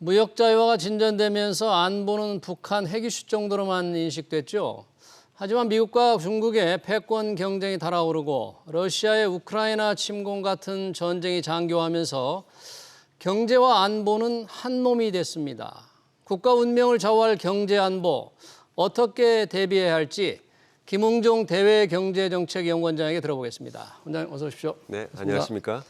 무역 자유화가 진전되면서 안보는 북한 핵 이슈 정도로만 인식됐죠. 하지만 미국과 중국의 패권 경쟁이 달아오르고 러시아의 우크라이나 침공 같은 전쟁이 장기화하면서 경제와 안보는 한 몸이 됐습니다. 국가 운명을 좌우할 경제 안보 어떻게 대비해야 할지 김웅종 대외경제정책연구원장에게 들어보겠습니다. 원장님 어서 오십시오. 네, 안녕하십니까?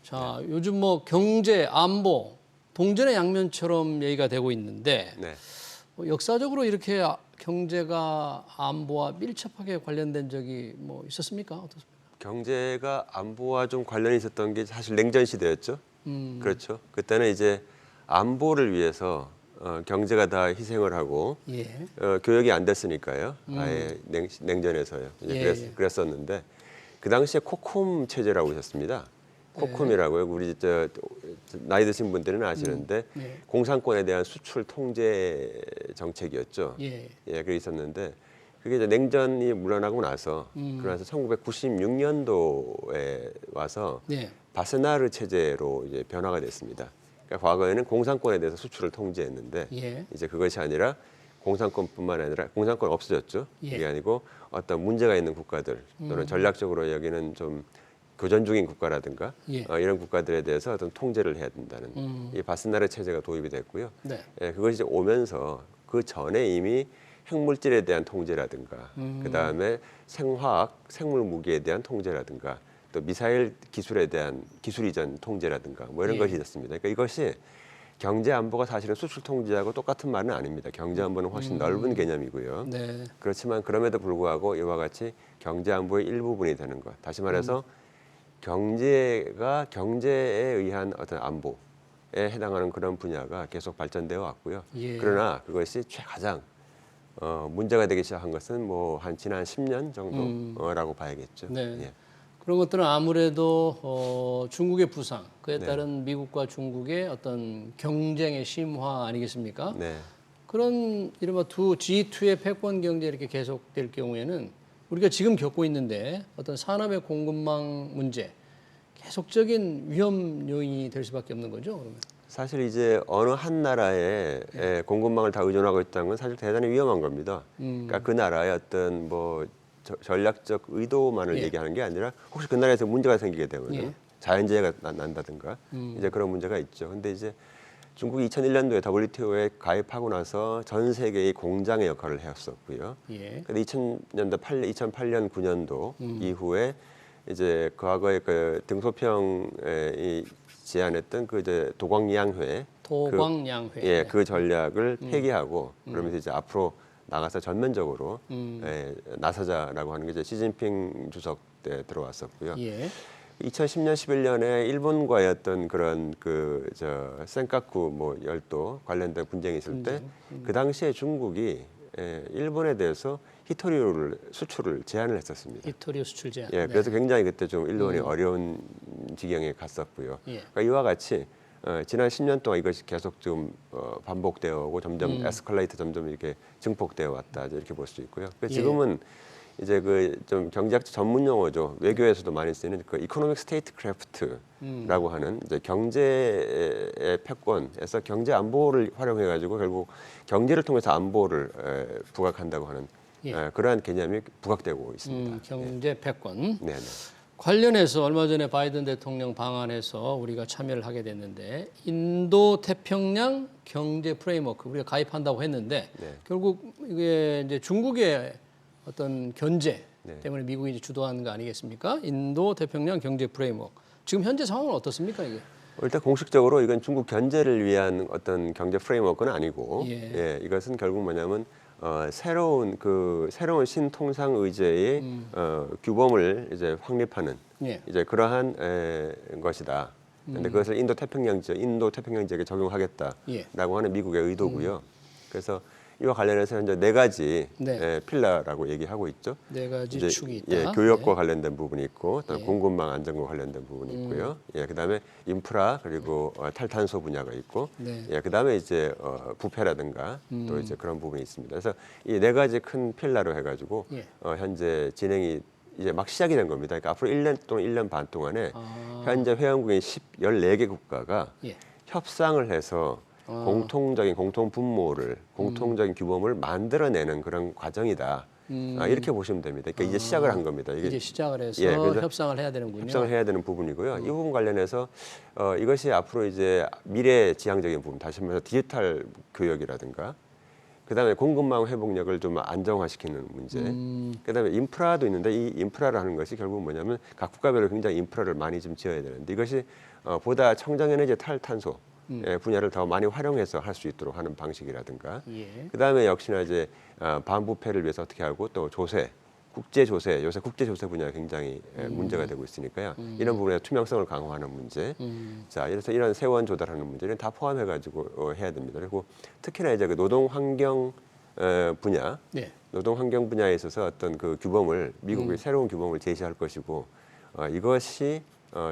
자, 요즘 뭐 경제, 안보 동전의 양면처럼 얘기가 되고 있는데 네. 역사적으로 이렇게 경제가 안보와 밀접하게 관련된 적이 뭐 있었습니까? 어떻습니까? 경제가 안보와 좀 관련이 있었던 게 사실 냉전 시대였죠. 그렇죠. 그때는 이제 안보를 위해서 경제가 다 희생을 하고 예. 교역이 안 됐으니까요. 아예 냉전에서요. 이제 그랬었는데 그 당시에 코콤 체제라고 있었습니다. 코콤이라고요. 우리 나이 드신 분들은 아시는데 네. 공산권에 대한 수출 통제 정책이었죠. 예. 그게 있었는데 그게 이제 냉전이 물러나고 나서 그러면서 1996년도에 와서 네. 바스나르 체제로 이제 변화가 됐습니다. 그러니까 과거에는 공산권에 대해서 수출을 통제했는데 예. 이제 그것이 아니라 공산권뿐만 아니라 공산권 없어졌죠. 예. 이게 아니고 어떤 문제가 있는 국가들 또는 전략적으로 여기는 좀 교전 중인 국가라든가 예. 이런 국가들에 대해서 어떤 통제를 해야 된다는 이 바스나르 체제가 도입이 됐고요. 네. 그것이 이제 오면서 그 전에 이미 핵물질에 대한 통제라든가 그다음에 생화학, 생물 무기에 대한 통제라든가 또 미사일 기술에 대한 기술 이전 통제라든가 뭐 이런 예. 것이 있었습니다. 그러니까 이것이 경제 안보가 사실은 수출 통제하고 똑같은 말은 아닙니다. 경제 안보는 훨씬 넓은 개념이고요. 네. 그렇지만 그럼에도 불구하고 이와 같이 경제 안보의 일부분이 되는 것. 다시 말해서 경제가 경제에 의한 어떤 안보에 해당하는 그런 분야가 계속 발전되어 왔고요. 예. 그러나 그것이 가장 문제가 되기 시작한 것은 뭐 한 지난 10년 정도라고 봐야겠죠. 네. 예. 그런 것들은 아무래도 중국의 부상, 그에 따른 미국과 중국의 어떤 경쟁의 심화 아니겠습니까? 네. 그런 이른바 G2의 패권 경제 이렇게 계속될 경우에는 우리가 지금 겪고 있는데 어떤 산업의 공급망 문제, 계속적인 위험 요인이 될 수밖에 없는 거죠, 그러면? 사실 이제 어느 한 나라에 공급망을 다 의존하고 있다는 건 사실 대단히 위험한 겁니다. 그러니까 그 나라의 어떤 뭐 전략적 의도만을 예. 얘기하는 게 아니라 혹시 그 나라에서 문제가 생기게 되면 예. 자연재해가 난다든가 이제 그런 문제가 있죠. 근데 이제 중국이 2001년도에 WTO에 가입하고 나서 전 세계의 공장의 역할을 해왔었고요. 예. 근데 2008년 9년도 이후에 이제 과거에 그 등소평이 제안했던 그 이제 도광양회 도광양회. 그 전략을 폐기하고 그러면서 이제 앞으로 나가서 전면적으로 나서자라고 하는 게 이제 시진핑 주석 때 들어왔었고요. 예. 2010년 11년에 일본과의 어떤 그런 센카쿠 뭐 열도 관련된 분쟁이 있을 때 그 당시에 중국이 일본에 대해서 히토리오를 수출을 제한을 했었습니다. 히토리오 수출 제한. 그래서 굉장히 그때 좀 일본이 어려운 지경에 갔었고요. 예. 그러니까 이와 같이 지난 10년 동안 이것이 계속 좀 반복되어 오고 점점 에스컬레이트 점점 이렇게 증폭되어 왔다 이렇게 볼 수 있고요. 지금은 이제 그 좀 경제학적 전문 용어죠. 외교에서도 많이 쓰이는 그 이코노믹 스테이트 크래프트라고 하는 이제 경제의 패권에서 경제 안보를 활용해 가지고 결국 경제를 통해서 안보를 부각한다고 하는 그러한 개념이 부각되고 있습니다. 경제 패권. 네. 관련해서 얼마 전에 바이든 대통령 방한에서 우리가 참여를 하게 됐는데 인도 태평양 경제 프레임워크 우리가 가입한다고 했는데 결국 이게 이제 중국의 어떤 견제 때문에 미국이 이제 주도하는 거 아니겠습니까? 인도 태평양 경제 프레임워크. 지금 현재 상황은 어떻습니까, 이게? 일단 공식적으로 이건 중국 견제를 위한 어떤 경제 프레임워크는 아니고 이것은 결국 뭐냐면 새로운 신통상 의제의 규범을 이제 확립하는 이제 그러한 것이다. 그런데 그것을 인도 태평양 지역에 적용하겠다라고 하는 미국의 의도고요. 그래서 이와 관련해서 현재 네 가지 필라라고 얘기하고 있죠. 네 가지 축이 있다. 교역과 관련된 부분이 있고, 또 공급망 안정과 관련된 부분이 있고요. 그다음에 인프라 그리고 탈탄소 분야가 있고, 그다음에 이제 부패라든가 또 이제 그런 부분이 있습니다. 그래서 이 네 가지 큰 필라로 해가지고 현재 진행이 이제 막 시작이 된 겁니다. 그러니까 앞으로 1년 또는 1년 반 동안에 현재 회원국인 14개 국가가 협상을 해서 공통적인 공통 분모를 공통적인 규범을 만들어내는 그런 과정이다. 이렇게 보시면 됩니다. 그러니까 이제 시작을 한 겁니다. 이게 이제 시작을 해서 그래서 협상을 해야 되는군요. 협상을 해야 되는 부분이고요. 이 부분 관련해서 이것이 앞으로 이제 미래 지향적인 부분, 다시 말해서 디지털 교역이라든가, 그다음에 공급망 회복력을 좀 안정화시키는 문제, 그다음에 인프라도 있는데 이 인프라라는 것이 결국 뭐냐면 각 국가별로 굉장히 인프라를 많이 좀 지어야 되는데 이것이 보다 청정에너지 탈탄소 분야를 더 많이 활용해서 할 수 있도록 하는 방식이라든가, 예. 그다음에 역시나 이제 반부패를 위해서 어떻게 하고 또 조세, 국제 조세, 요새 국제 조세 분야가 굉장히 문제가 되고 있으니까요. 이런 부분에 투명성을 강화하는 문제, 자, 그래서 이런 세원 조달하는 문제는 다 포함해 가지고 해야 됩니다. 그리고 특히나 이제 그 노동 환경 분야, 네. 노동 환경 분야에 있어서 어떤 그 규범을 미국의 새로운 규범을 제시할 것이고 이것이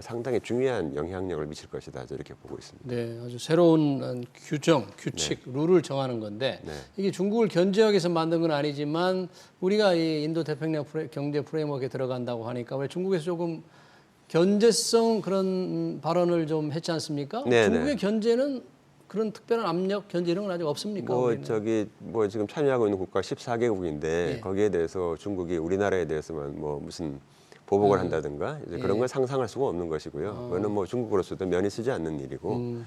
상당히 중요한 영향력을 미칠 것이다. 이렇게 보고 있습니다. 네, 아주 새로운 규정, 규칙, 룰을 정하는 건데 네. 이게 중국을 견제하기 위해서 만든 건 아니지만 우리가 이 인도 태평양 경제 프레임워크에 들어간다고 하니까 왜 중국에서 조금 견제성 그런 발언을 좀 했지 않습니까? 네, 중국의 견제는 그런 특별한 압력, 견제 이런 건 아직 없습니까? 우리는? 뭐 지금 참여하고 있는 국가 14개국인데 예. 거기에 대해서 중국이 우리나라에 대해서만 뭐 무슨 보복을 한다든가 이제 그런 걸 상상할 수가 없는 것이고요. 그거는 뭐 중국으로서도 면이 쓰지 않는 일이고,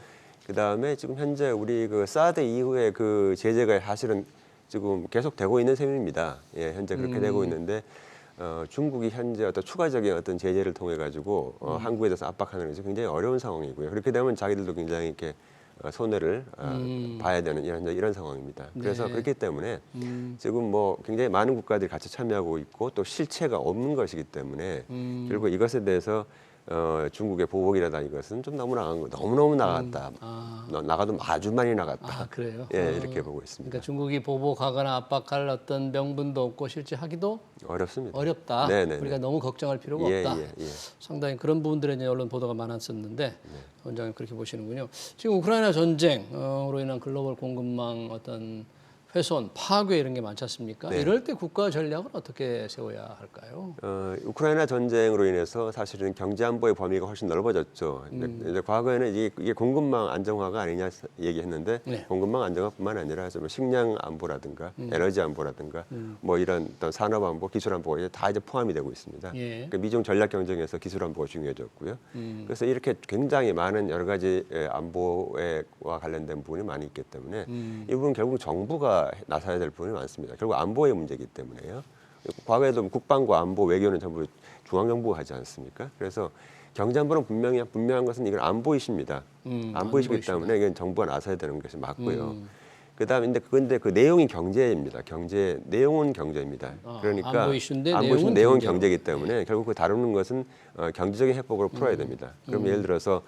그 다음에 지금 현재 우리 그 사드 이후에 그 제재가 사실은 지금 계속되고 있는 셈입니다. 예, 현재 그렇게 되고 있는데 중국이 현재 어떤 추가적인 어떤 제재를 통해 가지고 한국에 대해서 압박하는 것이 굉장히 어려운 상황이고요. 그렇게 되면 자기들도 굉장히 이렇게 손해를 봐야 되는 이런 상황입니다. 그래서 네. 그렇기 때문에 지금 뭐 굉장히 많은 국가들이 같이 참여하고 있고 또 실체가 없는 것이기 때문에 결국 이것에 대해서 중국의 보복이라다 이것은 좀 너무 나간 거, 너무너무 나갔다. 나가도 아주 많이 나갔다. 그래요? 예, 이렇게 보고 있습니다. 그러니까 중국이 보복하거나 압박할 어떤 명분도 없고 실제 하기도 어렵습니다. 어렵다. 네네네. 우리가 너무 걱정할 필요가 예, 없다. 예, 예. 상당히 그런 부분들에 이제 언론 보도가 많았었는데 원장님 그렇게 보시는군요. 지금 우크라이나 전쟁으로 인한 글로벌 공급망 어떤 훼손, 파괴 이런 게 많지 않습니까? 네. 이럴 때 국가 전략은 어떻게 세워야 할까요? 우크라이나 전쟁으로 인해서 사실은 경제 안보의 범위가 훨씬 넓어졌죠. 이제 과거에는 이게 공급망 안정화가 아니냐 얘기했는데 네. 공급망 안정화뿐만 아니라 좀 식량 안보라든가 에너지 안보라든가 뭐 이런 어떤 산업 안보, 기술 안보가 이제 포함이 되고 있습니다. 예. 그러니까 미중 전략 경쟁에서 기술 안보가 중요해졌고요. 그래서 이렇게 굉장히 많은 여러 가지 안보와 관련된 부분이 많이 있기 때문에 이 부분 결국 정부가 나서야 될 부분이 많습니다. 결국 안보의 문제이기 때문에요. 과거에도 국방과 안보, 외교는 전부 중앙정부가 하지 않습니까? 그래서 경제 안보는 분명한 것은 이건 안보 이슈입니다. 안보 이슈이기 때문에 이건 정부가 나서야 되는 것이 맞고요. 그다음에 근데 그 내용이 경제입니다. 내용은 경제입니다. 그러니까 안보 이슈인데 내용은 내용은 경제이기 때문에 결국 그 다루는 것은 경제적인 해법으로 풀어야 됩니다. 그럼 예를 들어서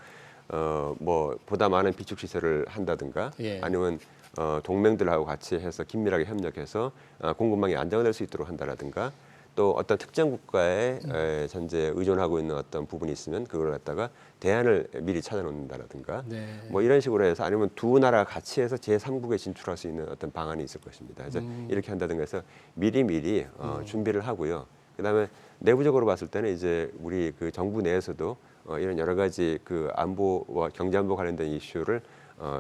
뭐 보다 많은 비축 시설을 한다든가 예. 아니면 동맹들하고 같이 해서 긴밀하게 협력해서 공급망이 안정화될 수 있도록 한다라든가 또 어떤 특정 국가에 현재 의존하고 있는 어떤 부분이 있으면 그걸 갖다가 대안을 미리 찾아놓는다라든가 네. 뭐 이런 식으로 해서 아니면 두 나라 같이 해서 제3국에 진출할 수 있는 어떤 방안이 있을 것입니다. 그래서 이렇게 한다든가 해서 미리 준비를 하고요. 그다음에 내부적으로 봤을 때는 이제 우리 그 정부 내에서도 이런 여러 가지 그 안보와 경제 안보 관련된 이슈를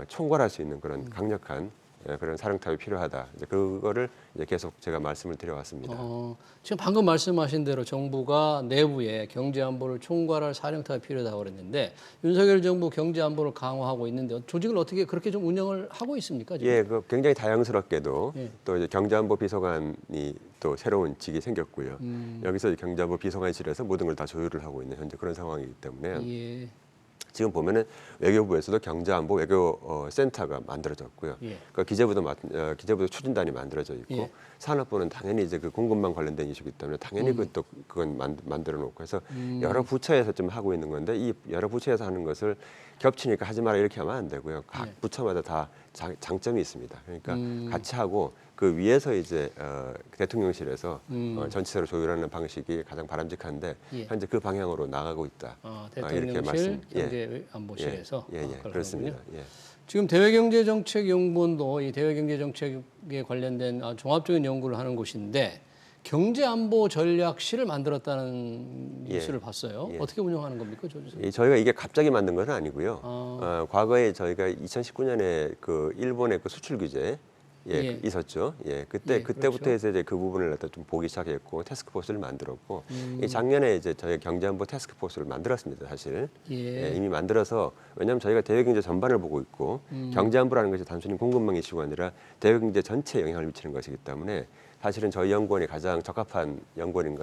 총괄할 수 있는 그런 강력한 그런 사령탑이 필요하다. 이제 그거를 이제 계속 제가 말씀을 드려왔습니다. 지금 방금 말씀하신 대로 정부가 내부에 경제 안보를 총괄할 사령탑이 필요하다고 그랬는데 윤석열 정부 경제 안보를 강화하고 있는데 조직을 어떻게 그렇게 좀 운영을 하고 있습니까? 지금? 예, 그 굉장히 다양스럽게도 예. 또 이제 경제안보 비서관이 또 새로운 직이 생겼고요. 여기서 이제 경제안보 비서관실에서 모든 걸 다 조율을 하고 있는 현재 그런 상황이기 때문에 예. 지금 보면은 외교부에서도 경제안보 외교 센터가 만들어졌고요. 예. 그러니까 기재부도 추진단이 만들어져 있고 예. 산업부는 당연히 이제 그 공급망 관련된 이슈이기 때문에 당연히 그건 만들어 놓고 해서 여러 부처에서 좀 하고 있는 건데 이 여러 부처에서 하는 것을 겹치니까 하지 마라 이렇게 하면 안 되고요. 각 부처마다 다 장점이 있습니다. 그러니까 같이 하고 그 위에서 이제 대통령실에서 전체적으로 조율하는 방식이 가장 바람직한데 예. 현재 그 방향으로 나가고 있다. 대통령실 경제안보실에서 그렇습니다. 예. 지금 대외경제정책연구원도 이 대외경제정책에 관련된 종합적인 연구를 하는 곳인데 경제안보 전략실을 만들었다는 예. 뉴스를 봤어요. 예. 어떻게 운영하는 겁니까, 조주석? 저희가 이게 갑자기 만든 것은 아니고요. 과거에 저희가 2019년에 그 일본의 그 수출 규제 예. 있었죠. 예, 그때부터 그렇죠. 해서 이제 그 부분을 갖다 좀 보기 시작했고 태스크포스를 만들었고 작년에 이제 저희 경제안보 태스크포스를 만들었습니다. 사실 이미 만들어서 왜냐하면 저희가 대외경제 전반을 보고 있고 경제안보라는 것이 단순히 공급망 이슈가 아니라 대외경제 전체에 영향을 미치는 것이기 때문에 사실은 저희 연구원이 가장 적합한 연구원인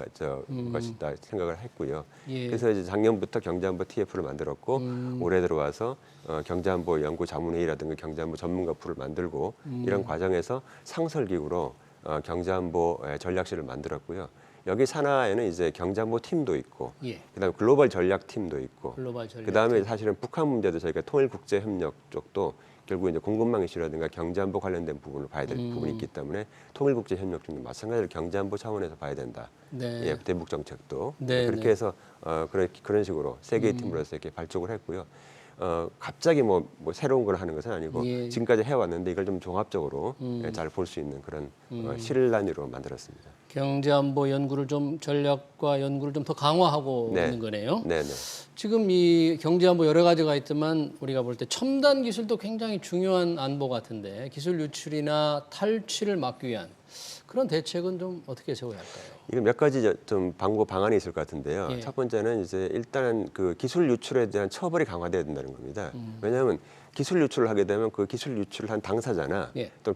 것이다 생각을 했고요. 예. 그래서 이제 작년부터 경제안보 TF를 만들었고 올해 들어와서 경제안보 연구 자문회의라든가 경제안보 전문가 풀을 만들고 이런 과정에서 상설기구로 경제안보 전략실을 만들었고요. 여기 산하에는 이제 경제안보 팀도 있고, 예. 그다음에 글로벌 전략 팀도 있고, 글로벌 전략. 그다음에 사실은 북한 문제도 저희가 통일국제협력 쪽도 결국 이제 공급망 이슈라든가 경제안보 관련된 부분을 봐야 될 부분이 있기 때문에 통일국제협력 중도 마찬가지로 경제안보 차원에서 봐야 된다. 네. 대북 정책도 네, 그렇게 네. 해서 그런 식으로 세 개의 팀으로서 이렇게 발족을 했고요. 갑자기 뭐 새로운 걸 하는 것은 아니고 예. 지금까지 해왔는데 이걸 좀 종합적으로 잘 볼 수 있는 그런 실란위로 만들었습니다. 경제안보 연구를 좀 전략과 연구를 좀 더 강화하고 네. 있는 거네요. 네네. 지금 이 경제안보 여러 가지가 있지만 우리가 볼 때 첨단 기술도 굉장히 중요한 안보 같은데 기술 유출이나 탈취를 막기 위한 그런 대책은 좀 어떻게 세워야 할까요? 이거 몇 가지 좀 방안이 있을 것 같은데요. 예. 첫 번째는 이제 일단 그 기술 유출에 대한 처벌이 강화돼야 된다는 겁니다. 왜냐하면 기술 유출을 하게 되면 그 기술 유출을 한 당사자나 예. 또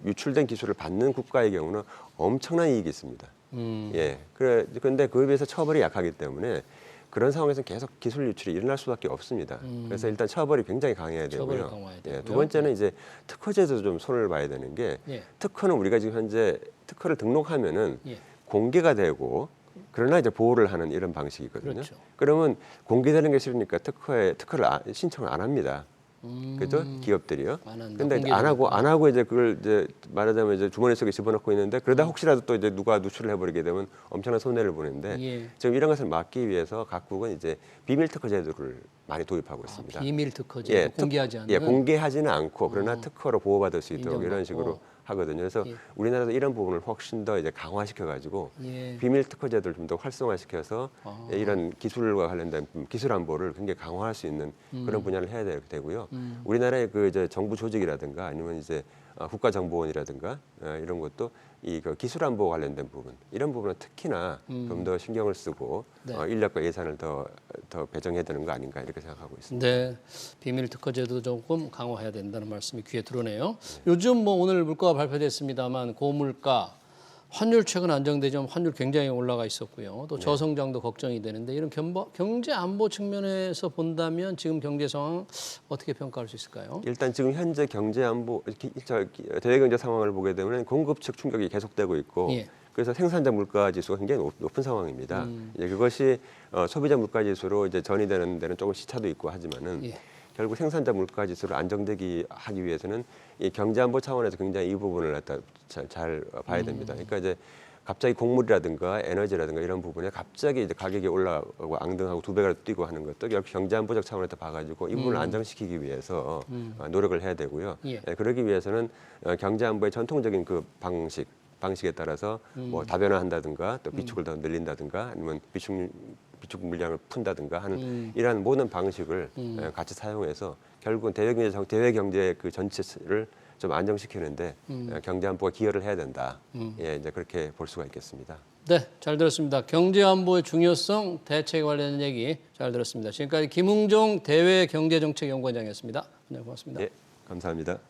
유출된 기술을 받는 국가의 경우는 엄청난 이익이 있습니다. 그런데 그에 비해서 처벌이 약하기 때문에 그런 상황에서 계속 기술 유출이 일어날 수밖에 없습니다. 그래서 일단 처벌이 굉장히 강해야 되고요. 처벌을 강화해야 되고요. 두 번째는 이제 특허제도 좀 손을 봐야 되는 게 예. 특허는 우리가 지금 현재 특허를 등록하면은 예. 공개가 되고 그러나 이제 보호를 하는 이런 방식이거든요. 그렇죠. 그러면 공개되는 게 싫으니까 특허를 신청을 안 합니다. 그죠? 기업들이요. 안 한다. 근데 공개되니까. 안 하고 이제 그걸 이제 말하자면 이제 주머니 속에 집어넣고 있는데 그러다 혹시라도 또 이제 누가 누출을 해버리게 되면 엄청난 손해를 보는데 예. 지금 이런 것을 막기 위해서 각국은 이제 비밀 특허 제도를 많이 도입하고 있습니다. 비밀 특허제 공개하지 않는. 공개하지는 않고 그러나 특허로 보호받을 수 있도록 이런 인정받고. 식으로 하거든요. 그래서 예. 우리나라도 이런 부분을 훨씬 더 이제 강화시켜 가지고 예. 비밀 특허제도를 좀 더 활성화시켜서 이런 기술과 관련된 기술 안보를 굉장히 강화할 수 있는 그런 분야를 해야 되고요. 우리나라의 그 이제 정부 조직이라든가 아니면 이제 국가정보원이라든가 이런 것도 이 그 기술 안보 관련된 부분 이런 부분은 특히나 좀 더 신경을 쓰고 네. 인력과 예산을 더 배정해야 되는 거 아닌가 이렇게 생각하고 있습니다. 네, 비밀 특허제도 조금 강화해야 된다는 말씀이 귀에 들어오네요. 요즘 뭐 오늘 물가가 발표됐습니다만 고물가, 환율 최근 안정되지만 환율 굉장히 올라가 있었고요. 또 저성장도 걱정이 되는데 이런 경제 안보 측면에서 본다면 지금 경제 상황 어떻게 평가할 수 있을까요? 일단 지금 현재 경제 안보 대외 경제 상황을 보게 되면 공급 측 충격이 계속되고 있고 예. 그래서 생산자 물가 지수가 굉장히 높은 상황입니다. 이제 그것이 소비자 물가 지수로 이제 전이되는 데는 조금 시차도 있고 하지만은 예. 결국 생산자 물가 지수를 안정되기 하기 위해서는 이 경제 안보 차원에서 굉장히 이 부분을 갖다 잘 봐야 됩니다. 그러니까 이제 갑자기 곡물이라든가 에너지라든가 이런 부분에 갑자기 이제 가격이 올라가고 앙등하고 두 배가 뛰고 하는 것도 결국 경제 안보적 차원에서 봐가지고 이 부분을 안정시키기 위해서 노력을 해야 되고요. 예. 그러기 위해서는 경제 안보의 전통적인 그 방식에 따라서 뭐 다변화한다든가 또 비축을 더 늘린다든가 아니면 비축 물량을 푼다든가 하는 이러한 모든 방식을 같이 사용해서 결국은 대외 경제 그 전체를 좀 안정시키는데 경제 안보가 기여를 해야 된다. 이제 그렇게 볼 수가 있겠습니다. 네, 잘 들었습니다. 경제 안보의 중요성, 대책에 관련된 얘기 잘 들었습니다. 지금까지 김웅종 대외경제정책연구원장이었습니다. 네, 고맙습니다. 예, 감사합니다.